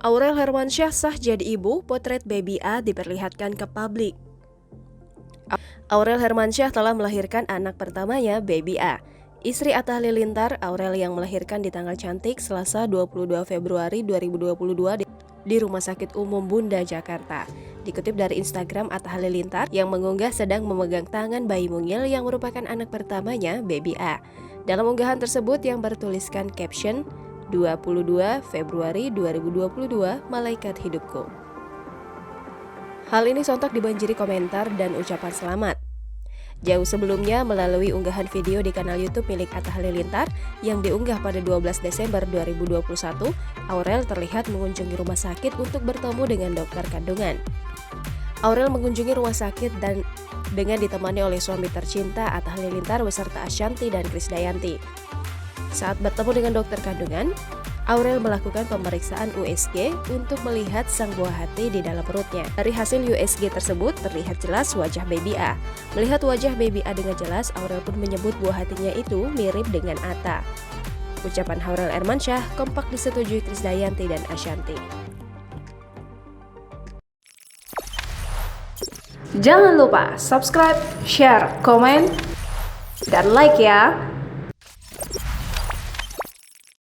Aurel Hermansyah sah jadi ibu, potret baby A diperlihatkan ke publik. Aurel Hermansyah telah melahirkan anak pertamanya, baby A. Istri Atta Halilintar, Aurel yang melahirkan di tanggal cantik Selasa 22 Februari 2022 di Rumah Sakit Umum Bunda, Jakarta. Dikutip dari Instagram Atta Halilintar yang mengunggah sedang memegang tangan bayi mungil yang merupakan anak pertamanya, baby A. Dalam unggahan tersebut yang bertuliskan caption, 22 Februari 2022, malaikat hidupku. Hal ini sontak dibanjiri komentar dan ucapan selamat. Jauh sebelumnya, melalui unggahan video di kanal YouTube milik Atta Halilintar yang diunggah pada 12 Desember 2021, Aurel terlihat mengunjungi rumah sakit untuk bertemu dengan dokter kandungan. Aurel mengunjungi rumah sakit dan dengan ditemani oleh suami tercinta Atta Halilintar beserta Ashanty dan Krisdayanti. Saat bertemu dengan dokter kandungan, Aurel melakukan pemeriksaan USG untuk melihat sang buah hati di dalam perutnya. Dari hasil USG tersebut terlihat jelas wajah baby A. Melihat wajah baby A dengan jelas, Aurel pun menyebut buah hatinya itu mirip dengan Atta. Ucapan Aurel Hermansyah kompak disetujui Krisdayanti dan Ashanty. Jangan lupa subscribe, share, komen, dan like ya!